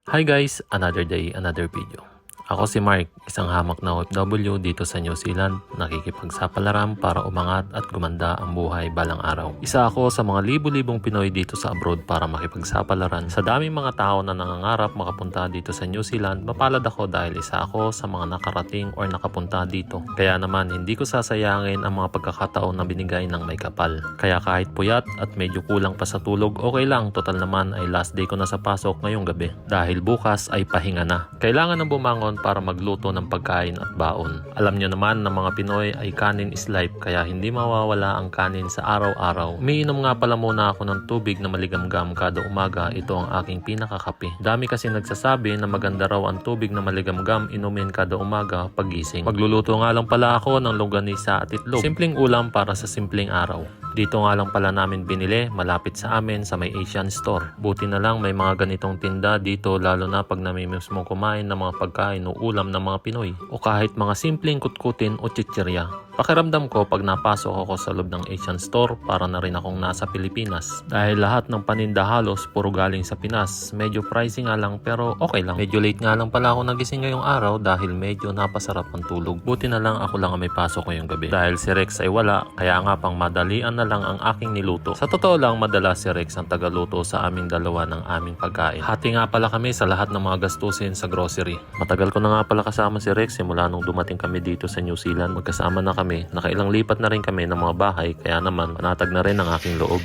Hi guys! Another day, another video. Ako si Mark, isang hamak na OFW dito sa New Zealand, nakikipagsapalaran para umangat at gumanda ang buhay balang araw. Isa ako sa mga libu-libong Pinoy dito sa abroad para makipagsapalaran. Sa daming mga tao na nangangarap makapunta dito sa New Zealand, mapalad ako dahil isa ako sa mga nakarating or nakapunta dito. Kaya naman hindi ko sasayangin ang mga pagkakataon na binigay ng may kapal. Kaya kahit puyat at medyo kulang pa sa tulog, okay lang, total naman ay last day ko na sa pasok ngayong gabi. Dahil bukas ay pahinga na. Kailangan ng bumangon para magluto ng pagkain at baon. Alam nyo naman na mga Pinoy ay kanin is life, kaya hindi mawawala ang kanin sa araw-araw. Umiinom nga pala muna ako ng tubig na maligamgam kada umaga. Ito ang aking pinakakape. Dami kasi nagsasabi na maganda raw ang tubig na maligamgam inumin kada umaga pagising. Magluluto nga lang pala ako ng longganisa at itlog. Simpleng ulam para sa simpleng araw. Dito nga lang pala namin binili, malapit sa amin sa may Asian store. Buti na lang may mga ganitong tinda dito, lalo na pag namimiss mong kumain ng mga pagkain o ulam ng mga Pinoy. O kahit mga simpleng kutkutin o chichirya. Pakiramdam ko pag napasok ako sa loob ng Asian store, para na rin akong nasa Pilipinas. Dahil lahat ng paninda halos puro galing sa Pinas. Medyo pricey nga lang pero okay lang. Medyo late nga lang pala ako nagising ngayong araw dahil medyo napasarap ang tulog. Buti na lang ako lang ang may pasok ngayong gabi. Dahil si Rex ay wala, kaya nga pang madalian na lang ang aking niluto. Sa totoo lang, madalas si Rex ang tagaluto sa aming dalawa ng aming pagkain. Hati nga pala kami sa lahat ng mga gastusin sa grocery. Matagal ko na nga pala kasama si Rex simula nung dumating kami dito sa New Zealand. Magkasama na kami. Nakailang lipat na rin kami ng mga bahay, kaya naman panatag na rin ang aking loob.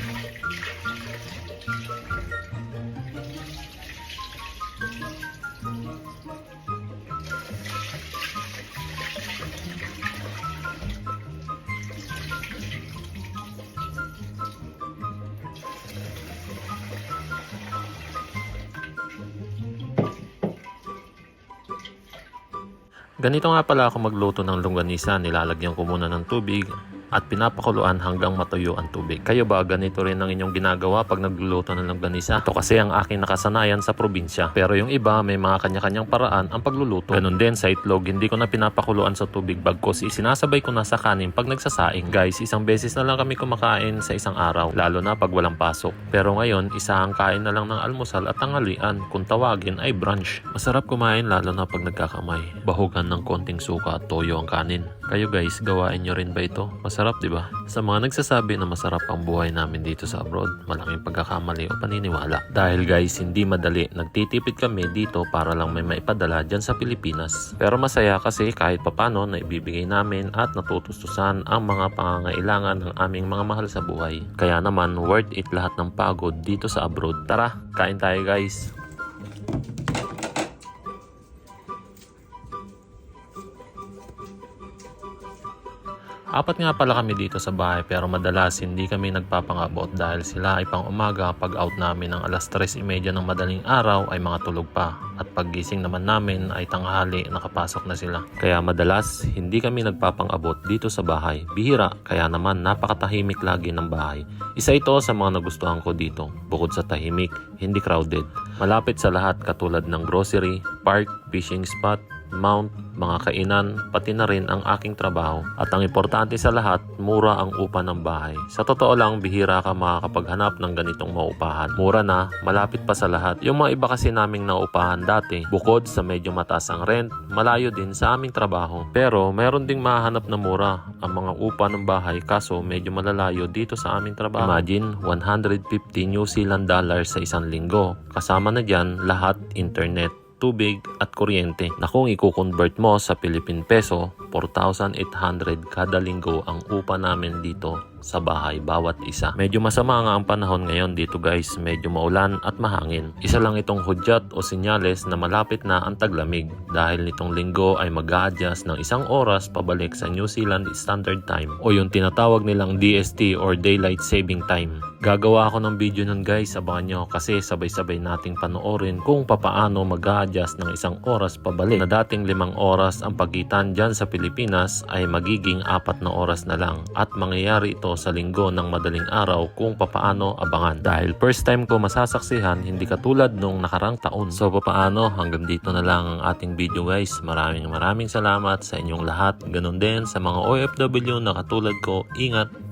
Ganito nga pala ako magluto ng longganisa. Nilalagyan ko muna ng tubig at pinapakuluan hanggang matuyo ang tubig. Kayo ba ganito rin ang inyong ginagawa pag nagluluto ng longganisa? Ito kasi ang aking nakasanayan sa probinsya. Pero yung iba may mga kanya-kanyang paraan ang pagluluto. Ganun din sa itlog, hindi ko na pinapakuluan sa tubig, bagkos isinasabay ko na sa kanin pag nagsasaing. Guys, isang beses na lang kami kumakain sa isang araw, lalo na pag walang pasok. Pero ngayon, isang kain na lang ng almusal at tanghalian, kung tawagin ay brunch. Masarap kumain lalo na pag nagkakamay. Bahugan ng konting suka at toyo ang kanin. Kayo guys, gawain nyo rin ba ito? Masarap, di ba? Sa mga nagsasabi na masarap ang buhay namin dito sa abroad, malaking pagkakamali o paniniwala. Dahil guys, hindi madali. Nagtitipid kami dito para lang may maipadala dyan sa Pilipinas. Pero masaya kasi kahit papano na ibibigay namin at natutustusan ang mga pangangailangan ng aming mga mahal sa buhay. Kaya naman, worth it lahat ng pagod dito sa abroad. Tara, kain tayo guys! Apat nga pala kami dito sa bahay, pero madalas hindi kami nagpapangabot dahil sila ay pang umaga. Pag out namin ng alas 3:30 ng madaling araw ay mga tulog pa, at paggising naman namin ay tanghali, nakapasok na sila. Kaya madalas hindi kami nagpapangabot dito sa bahay. Bihira, kaya naman napakatahimik lagi ng bahay. Isa ito sa mga nagustuhan ko dito. Bukod sa tahimik, hindi crowded. Malapit sa lahat katulad ng grocery, park, fishing spot, mount, mga kainan, pati na rin ang aking trabaho. At ang importante sa lahat, mura ang upa ng bahay. Sa totoo lang, bihira ka makakapaghanap ng ganitong maupahan. Mura na, malapit pa sa lahat. Yung mga iba kasi naming naupahan dati, bukod sa medyo mataas ang rent, malayo din sa aming trabaho. Pero meron ding mahanap na mura ang mga upa ng bahay, kaso medyo malalayo dito sa aming trabaho. Imagine, 150 New Zealand dollars sa isang linggo. Kasama na dyan lahat, internet, tubig at kuryente, na kung i-convert mo sa Philippine peso, 4,800 kada linggo ang upa namin dito sa bahay bawat isa. Medyo masama nga ang panahon ngayon dito guys, medyo maulan at mahangin. Isa lang itong hudyat o sinyales na malapit na ang taglamig, dahil nitong linggo ay mag-a-adjust ng 1 oras pabalik sa New Zealand Standard Time o yung tinatawag nilang DST or Daylight Saving Time. Gagawa ako ng video nun guys, abangan nyo, kasi sabay-sabay nating panoorin kung papaano mag-a-adjust ng 1 oras pabalik. Na dating 5 oras ang pagitan dyan sa Pilipinas ay magiging 4 na oras na lang, at mangyayari ito sa linggo ng madaling araw kung papaano abangan. Dahil first time ko masasaksihan, hindi katulad nung nakarang taon. So papaano, hanggang dito na lang ang ating video guys. Maraming salamat sa inyong lahat. Ganon din sa mga OFW na katulad ko. Ingat!